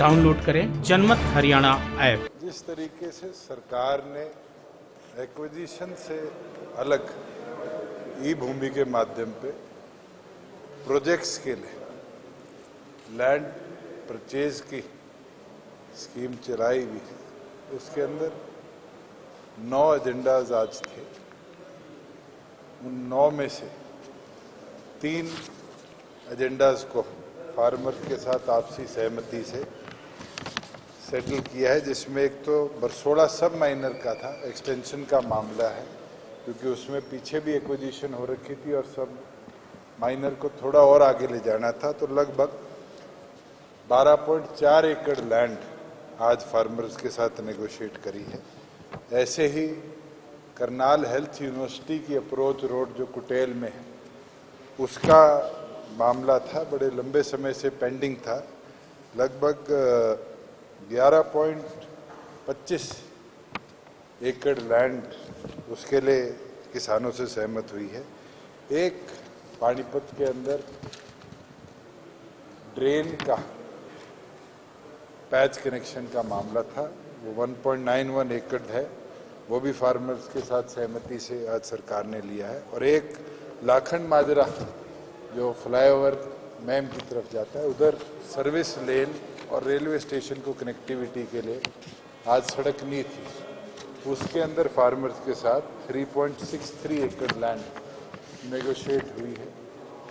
Download करें जनमत Haryana app. जिस तरीके से सरकार ने एक्विजिशन से अलग ई भूमि के माध्यम पे प्रोजेक्ट्स के लिए लैंड परचेज की स्कीम चलाई हुई है, उसके अंदर 9 एजेंडाज आज थे। उन 9 में से 3 एजेंडाज को फार्मर के साथ आपसी सहमति से सेटल किया है, जिसमें एक तो बरसोड़ा सब माइनर का था, एक्सटेंशन का मामला है, क्योंकि उसमें पीछे भी एक्विजिशन हो रखी थी और सब माइनर को थोड़ा और आगे ले जाना था। तो लगभग 12.4 एकड़ लैंड आज फार्मर्स के साथ नेगोशिएट करी है। ऐसे ही करनाल हेल्थ यूनिवर्सिटी की अप्रोच रोड जो कुटेल में है, उसका मामला था, बड़े लंबे समय से पेंडिंग था। लगभग 11.25 एकड़ लैंड उसके लिए किसानों से सहमत हुई है। एक पानीपत के अंदर ड्रेन का पैच कनेक्शन का मामला था, वो 1.91 एकड़ है, वो भी फार्मर्स के साथ सहमति से आज सरकार ने लिया है। और एक लाखन माजरा जो फ्लाईओवर मैम की तरफ जाता है, उधर सर्विस लेन और रेलवे स्टेशन को कनेक्टिविटी के लिए आज सड़क नहीं थी, उसके अंदर फार्मर्स के साथ 3.63 एकड़ लैंड नेगोशिएट हुई है,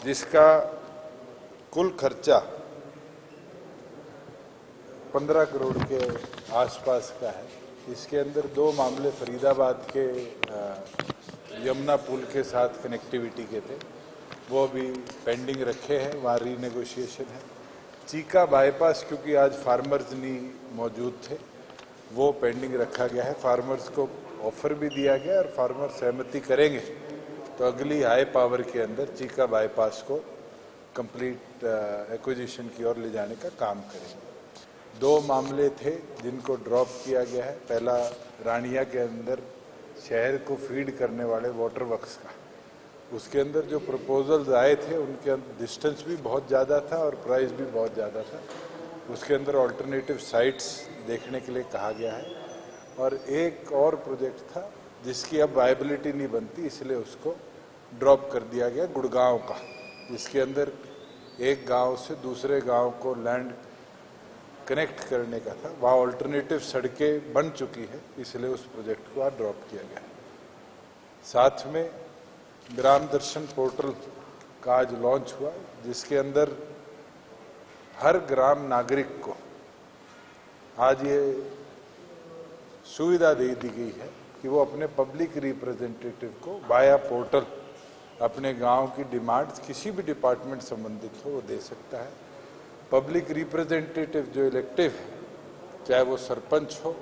जिसका कुल खर्चा 15 करोड़ के आसपास का है। इसके अंदर 2 मामले फरीदाबाद के यमुना पुल के साथ कनेक्टिविटी के थे, वो भी पेंडिंग रखे हैं, वहाँ रीनेगोशिएशन है। चीका बाईपास क्योंकि आज फार्मर्स नहीं मौजूद थे, वो पेंडिंग रखा गया है। फार्मर्स को ऑफर भी दिया गया और फार्मर सहमति करेंगे तो अगली हाई पावर के अंदर चीका बाईपास को कंप्लीट एक्विजिशन की ओर ले जाने का काम करेंगे। 2 मामले थे जिनको ड्रॉप किया गया है। पहला रानिया के अंदर शहर को फीड करने वाले वाटर वर्क्स का, उसके अंदर जो प्रपोजल्स आए थे उनके डिस्टेंस भी बहुत ज़्यादा था और प्राइस भी बहुत ज़्यादा था। उसके अंदर ऑल्टरनेटिव साइट्स देखने के लिए कहा गया है। और एक और प्रोजेक्ट था जिसकी अब वायबिलिटी नहीं बनती, इसलिए उसको ड्रॉप कर दिया गया, गुड़गांव का, जिसके अंदर एक गांव से दूसरे गांव को लैंड कनेक्ट करने का था। वहाँ ऑल्टरनेटिव सड़कें बन चुकी है, इसलिए उस प्रोजेक्ट को आज ड्रॉप किया गया। साथ में ग्राम दर्शन पोर्टल का आज लॉन्च हुआ, जिसके अंदर हर ग्राम नागरिक को आज ये सुविधा दे दी गई है कि वो अपने पब्लिक रिप्रेजेंटेटिव को वाया पोर्टल अपने गांव की डिमांड्स किसी भी डिपार्टमेंट संबंधित हो वो दे सकता है। पब्लिक रिप्रेजेंटेटिव जो इलेक्टिव है, चाहे वो सरपंच हो,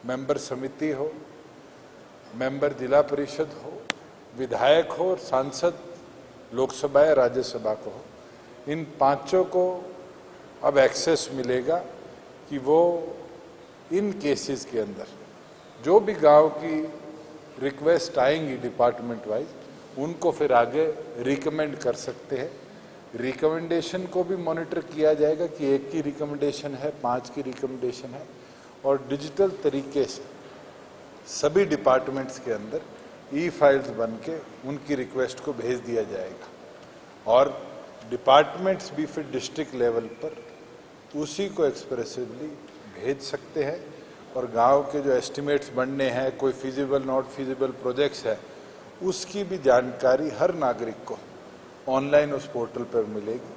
मेंबर समिति हो, मेंबर जिला परिषद हो, विधायक हो और सांसद लोकसभा या राज्यसभा को हो, इन 5 को अब एक्सेस मिलेगा कि वो इन केसेस के अंदर जो भी गांव की रिक्वेस्ट आएंगी डिपार्टमेंट वाइज, उनको फिर आगे रिकमेंड कर सकते हैं। रिकमेंडेशन को भी मॉनिटर किया जाएगा कि 1 की रिकमेंडेशन है, 5 की रिकमेंडेशन है, और डिजिटल तरीके से सभी डिपार्टमेंट्स के अंदर ई-फाइल्स बन के उनकी रिक्वेस्ट को भेज दिया जाएगा। और डिपार्टमेंट्स भी फिर डिस्ट्रिक्ट लेवल पर उसी को एक्सप्रेसिवली भेज सकते हैं। और गांव के जो एस्टिमेट्स बनने हैं, कोई फिजिबल नॉट फिजिबल प्रोजेक्ट्स है, उसकी भी जानकारी हर नागरिक को ऑनलाइन उस पोर्टल पर मिलेगी।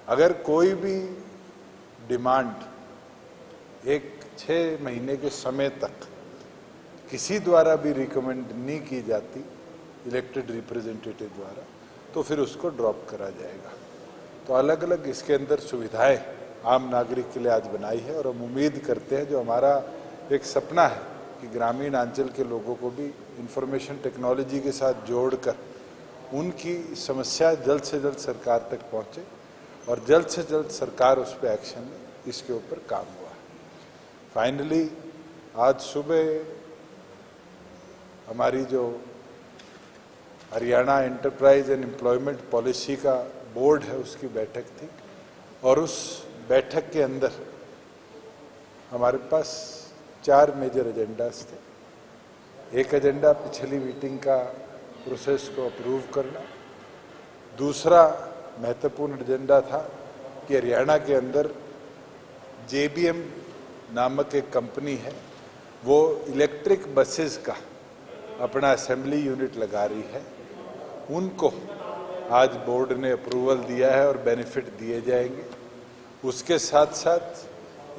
अगर कोई भी डिमांड एक 6 महीने के समय तक किसी द्वारा भी रिकमेंड नहीं की जाती इलेक्टेड रिप्रेजेंटेटिव द्वारा, तो फिर उसको ड्रॉप करा जाएगा। तो अलग अलग इसके अंदर सुविधाएं आम नागरिक के लिए आज बनाई है, और हम उम्मीद करते हैं, जो हमारा एक सपना है कि ग्रामीण अंचल के लोगों को भी इंफॉर्मेशन टेक्नोलॉजी के साथ जोड़कर उनकी समस्या जल्द से जल्द सरकार तक पहुंचे और जल्द से जल्द सरकार उस पर एक्शन ले, इसके ऊपर काम हुआ है। फाइनली आज सुबह हमारी जो Haryana enterprise and employment policy का बोर्ड है, उसकी बैठक थी, और उस बैठक के अंदर हमारे पास 4 मेजर एजेंडास थे। एक एजेंडा पिछली मीटिंग का प्रोसेस को अप्रूव करना, दूसरा महत्वपूर्ण एजेंडा था कि हरियाणा के अंदर JBM नामक एक कंपनी है, वो इलेक्ट्रिक बसेस का अपना असेंबली यूनिट लगा रही है, उनको आज बोर्ड ने अप्रूवल दिया है और बेनिफिट दिए जाएंगे। उसके साथ साथ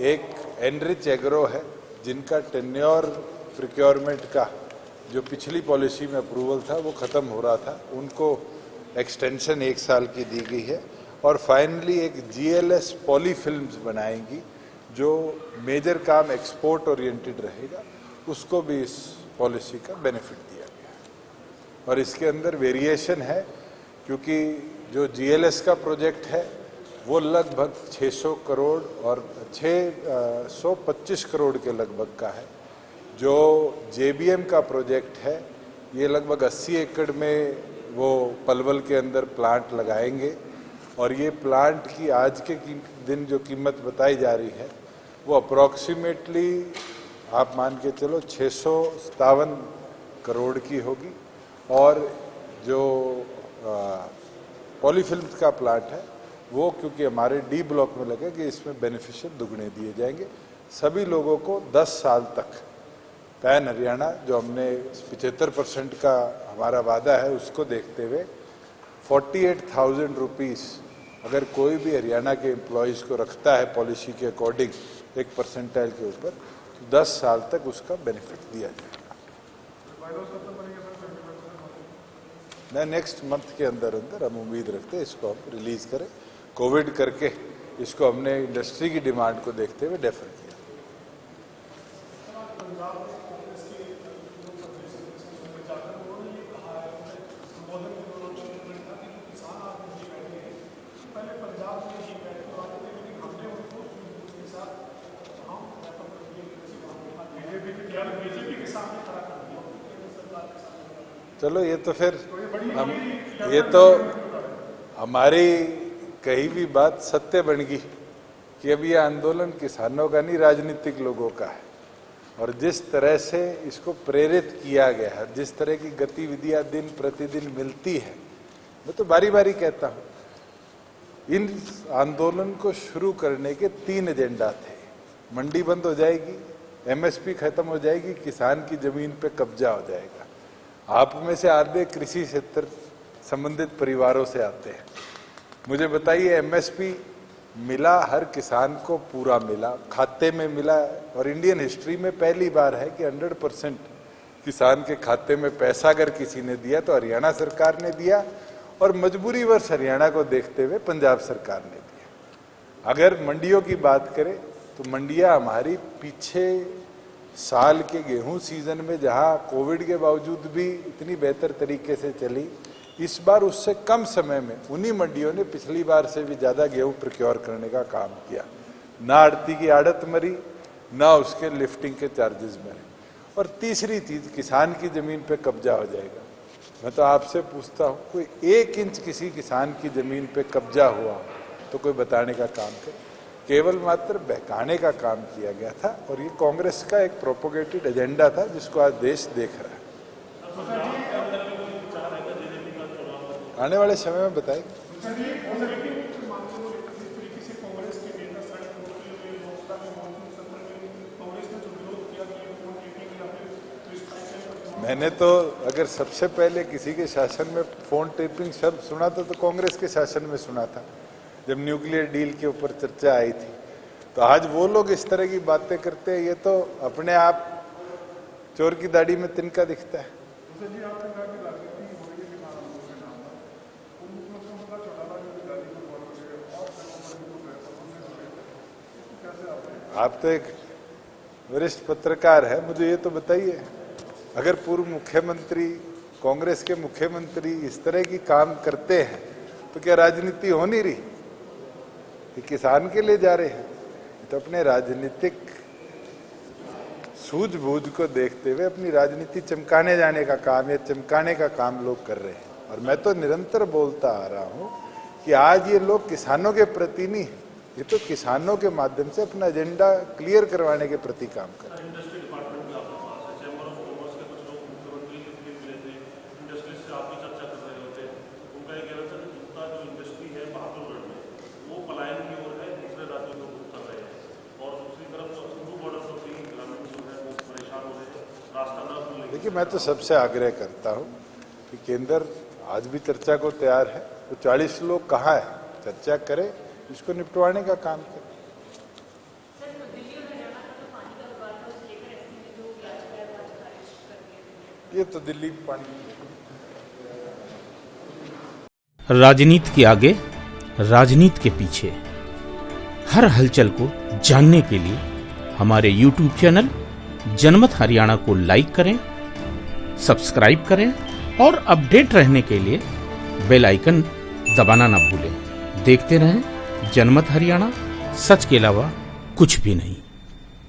एक एनरिच एग्रो है, जिनका टेन्योर प्रोक्योरमेंट का जो पिछली पॉलिसी में अप्रूवल था वो खत्म हो रहा था, उनको एक्सटेंशन 1 साल की दी गई है। और फाइनली एक GLS पॉली फिल्म्स बनाएंगी, जो मेजर काम एक्सपोर्ट ओरिएंटेड रहेगा, उसको भी इस पॉलिसी का बेनिफिट दिया गया है। और इसके अंदर वेरिएशन है, क्योंकि जो GLS का प्रोजेक्ट है वो लगभग 600 करोड़ और 625 करोड़ के लगभग का है। जो JBM का प्रोजेक्ट है ये लगभग 80 एकड़ में वो पलवल के अंदर प्लांट लगाएंगे, और ये प्लांट की आज के दिन जो कीमत बताई जा रही है वो अप्रॉक्सीमेटली आप मान के चलो 657 करोड़ की होगी। और जो पॉलीफिल्म का प्लांट है वो क्योंकि हमारे D ब्लॉक में लगेगा, इसमें बेनिफिशियल दुगने दिए जाएंगे। सभी लोगों को 10 साल तक पैन हरियाणा जो हमने 75% का हमारा वादा है उसको देखते हुए 48,000 रुपीज़ अगर कोई भी हरियाणा के एम्प्लॉयज़ को रखता है पॉलिसी के अकॉर्डिंग एक परसेंटाइल के ऊपर, तो 10 साल तक उसका बेनिफिट दिया जाएगा। नेक्स्ट मंथ के अंदर हम उम्मीद रखते हैं इसको हम रिलीज करें। कोविड करके इसको हमने इंडस्ट्री की डिमांड को देखते हुए डेफर किया। चलो ये तो फिर ये तो हमारी कही भी बात सत्य बन गई कि अब ये आंदोलन किसानों का नहीं, राजनीतिक लोगों का है। और जिस तरह से इसको प्रेरित किया गया है, जिस तरह की गतिविधियां दिन प्रतिदिन मिलती है, मैं तो बारी बारी कहता हूं, इन आंदोलन को शुरू करने के 3 एजेंडा थे। मंडी बंद हो जाएगी, MSP खत्म हो जाएगी, किसान की जमीन पे कब्जा हो जाएगा। आप में से आधे कृषि क्षेत्र संबंधित परिवारों से आते हैं। मुझे बताइए, MSP मिला हर किसान को, पूरा मिला, खाते में मिला, और इंडियन हिस्ट्री में पहली बार है कि 100% किसान के खाते में पैसा अगर किसी ने दिया तो हरियाणा सरकार ने दिया, और मजबूरी वर्ष हरियाणा को देखते हुए पंजाब सरकार ने दिया। अगर मंडियों की बात करें तो मंडियां हमारी पीछे साल के गेहूं सीजन में जहां कोविड के बावजूद भी इतनी बेहतर तरीके से चली, इस बार उससे कम समय में उन्हीं मंडियों ने पिछली बार से भी ज्यादा गेहूं प्रोक्योर करने का काम किया। ना आड़ती की आड़त मरी, ना उसके लिफ्टिंग के चार्जेस मरे। और तीसरी चीज, किसान की जमीन पे कब्जा हो जाएगा। मैं तो आपसे पूछता हूं, कोई 1 इंच किसी किसान की जमीन पे कब्जा हुआ तो कोई बताने का काम करे? केवल मात्र बहकाने का काम किया गया था, और ये कांग्रेस का एक प्रोपोगेटेड एजेंडा था जिसको आज देश देख रहा है। आने वाले समय में बताएंगे। मैंने तो अगर सबसे पहले किसी के शासन में फोन टेपिंग शब्द सुना था तो कांग्रेस के शासन में सुना था, जब न्यूक्लियर डील के ऊपर चर्चा आई थी। तो आज वो लोग इस तरह की बातें करते हैं, ये तो अपने आप चोर की दाढ़ी में तिनका दिखता है। आप तो एक वरिष्ठ पत्रकार है, मुझे ये तो बताइए, अगर पूर्व मुख्यमंत्री, कांग्रेस के मुख्यमंत्री इस तरह की काम करते हैं तो क्या राजनीति हो नहीं रही? ये किसान के लिए जा रहे हैं, तो अपने राजनीतिक सूझबूझ को देखते हुए अपनी राजनीति चमकाने जाने का काम या चमकाने का काम लोग कर रहे हैं। और मैं तो निरंतर बोलता आ रहा हूं कि आज ये लोग किसानों के प्रति नहीं, ये तो किसानों के माध्यम से अपना एजेंडा क्लियर करवाने के प्रति काम कर रहे हैं। इंडस्ट्री डिपार्टमेंट भी आपके पास है, चैम्बर ऑफ कॉमर्स के कुछ लोग मुख्यमंत्री के लिए मिले थे, इंडस्ट्री से आप भी चर्चा कर रहे होते। उनका ये कहना था कि जितना जो इंडस्ट्री है बहादुरगढ़ में वो पलायन की ओर है, दूसरे राज्यों को रुख कर रहे हैं, और दूसरी तरफ तो सिंधु बॉर्डर पर भी ग्रामीण जो है वो परेशान हो रहे हैं, रास्ता न भूलें। देखिए, मैं तो सबसे आग्रह करता हूं कि केंद्र आज भी चर्चा को तैयार है। तो 40 लोग कहाँ है, चर्चा करें, इसको निपटवाने का काम करें। ये तो दिल्ली पानी, राजनीति के आगे, राजनीति के पीछे, हर हलचल को जानने के लिए हमारे YouTube चैनल जनमत हरियाणा को लाइक करें, सब्सक्राइब करें और अपडेट रहने के लिए बेल आइकन दबाना ना भूलें। देखते रहें जनमत हरियाणा, सच के अलावा कुछ भी नहीं।